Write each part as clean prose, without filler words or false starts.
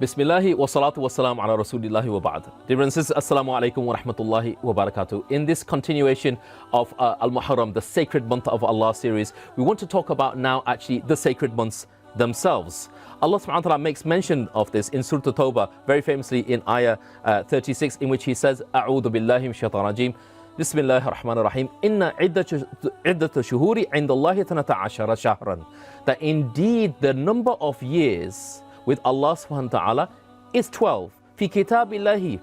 Bismillahi wa salatu wa salam ala rasulillahi wa ba'd. Dear brothers and sisters, assalamu alaikum wa rahmatullahi wa barakatuh. In this continuation of Al-Muharram, the sacred month of Allah series, we want to talk about now actually the sacred months themselves. Allah subhanahu wa ta'ala makes mention of this in Surah At-Tawbah, very famously in ayah 36, in which he says, A'udhu billahi min shaitan rajim. Bismillahir Rahmanir Rahim. Inna iddata shuhuri inda Allahi 12 shahran. That indeed the number of years with Allah subhanahu wa ta'ala is 12. Fi kitabillahi.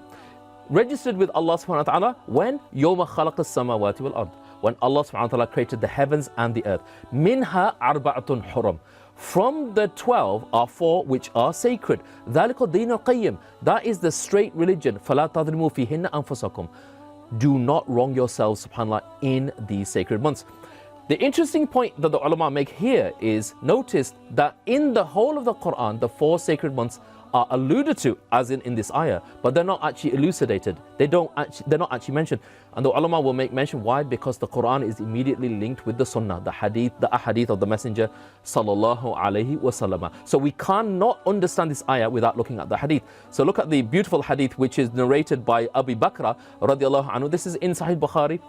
Registered with Allah subhanahu wa ta'ala when? Yawma khalaqa as-samawati wal ard. When Allah subhanahu wa ta'ala created the heavens and the earth. Minha arba'atun huram. From the 12 are 4 which are sacred. ذَلِكَ الدِّينُ الْقَيِّمُ. That is the straight religion. فَلَا تَظْلِمُوا فِيهِنَّ أَنفُسَكُمْ. Do not wrong yourselves, subhanAllah, in these sacred months. The interesting point that the ulama make here is, notice that in the whole of the Quran, the 4 sacred months are alluded to, as in this ayah, but they're not actually elucidated. They're not actually mentioned. And the ulama will make mention. Why? Because the Quran is immediately linked with the sunnah, the ahadith of the Messenger sallallahu alaihi wasallam. So we cannot understand this ayah without looking at the hadith. So look at the beautiful hadith which is narrated by Abu Bakr radiallahu anhu. This is in Sahih Bukhari.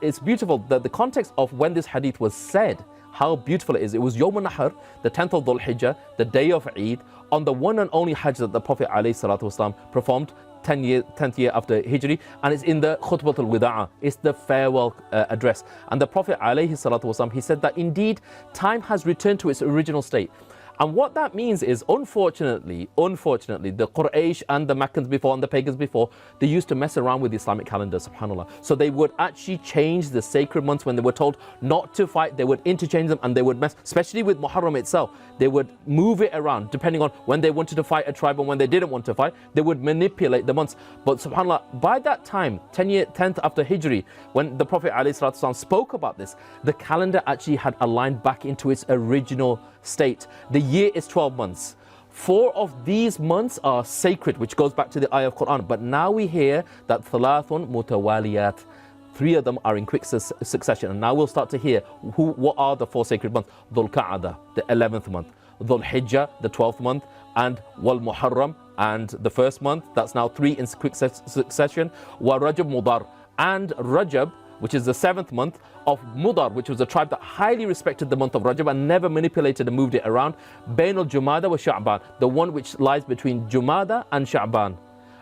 It's beautiful that the context of when this hadith was said, how beautiful it is. It was Yawm al-Nahr, the 10th of Dhul Hijjah, the day of Eid, on the one and only Hajj that the Prophet ﷺ performed 10th year after Hijri, and it's in the Khutbat al-Wida'a, it's the farewell address. And the Prophet ﷺ, he said that indeed time has returned to its original state. And what that means is, unfortunately, the Quraysh and the Meccans before and the pagans before, they used to mess around with the Islamic calendar, subhanAllah. So they would actually change the sacred months when they were told not to fight. They would interchange them and they would mess, especially with Muharram itself. They would move it around depending on when they wanted to fight a tribe and when they didn't want to fight. They would manipulate the months. But subhanAllah, by that time, 10th after Hijri, when the Prophet ﷺ spoke about this, the calendar actually had aligned back into its original state. The year is 12 months. 4 of these months are sacred, which goes back to the ayah of Quran. But now we hear that thalathun mutawaliyat, 3 of them are in quick succession. And now we'll start to hear what are the 4 sacred months. Dhul Qa'dah, the 11th month. Dhul Hijjah, the 12th month. And Wal Muharram, and the 1st month. That's now 3 in quick succession. Wa Rajab Mudar, and Rajab, which is the 7th month of Mudar, which was a tribe that highly respected the month of Rajab and never manipulated and moved it around. Bain al-Jumada wa Sha'ban, the one which lies between Jumada and Sha'ban.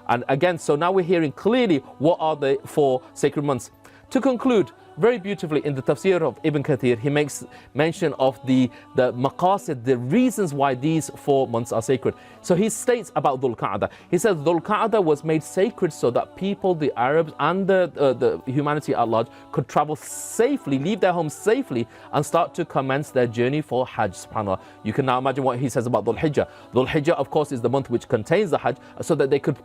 And again, so now we're hearing clearly what are the 4 sacred months. To conclude, very beautifully in the tafsir of Ibn Kathir, he makes mention of the maqasid, the reasons why these 4 months are sacred. So he states about Dhul Qa'dah. He says Dhul Qa'dah was made sacred so that people, the Arabs and the humanity at large, could travel safely, leave their homes safely, and start to commence their journey for Hajj, subhanAllah. You can now imagine what he says about Dhul Hijjah. Dhul Hijjah, of course, is the month which contains the Hajj, so that they could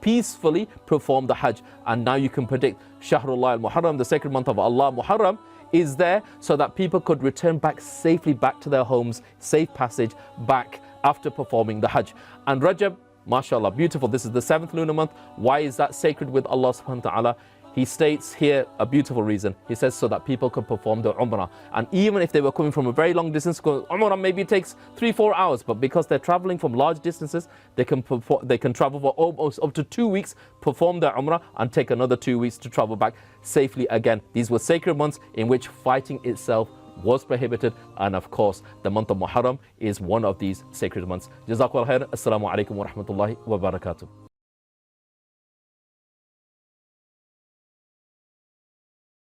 peacefully perform the Hajj. And now you can predict Shahrullah al-Muharram, the sacred month of Allah, Muharram, is there so that people could return back safely back to their homes, safe passage back after performing the Hajj. And Rajab, mashallah, beautiful. This is the 7th lunar month. Why is that sacred with Allah subhanahu wa ta'ala? He states here a beautiful reason. He says so that people could perform the Umrah. And even if they were coming from a very long distance, because Umrah maybe takes 3-4 hours, but because they're traveling from large distances, they can travel for almost up to 2 weeks, perform their Umrah, and take another 2 weeks to travel back safely again. These were sacred months in which fighting itself was prohibited, and of course the month of Muharram is one of these sacred months. Jazakallah khair. Assalamu alaikum wa rahmatullahi wa barakatuh.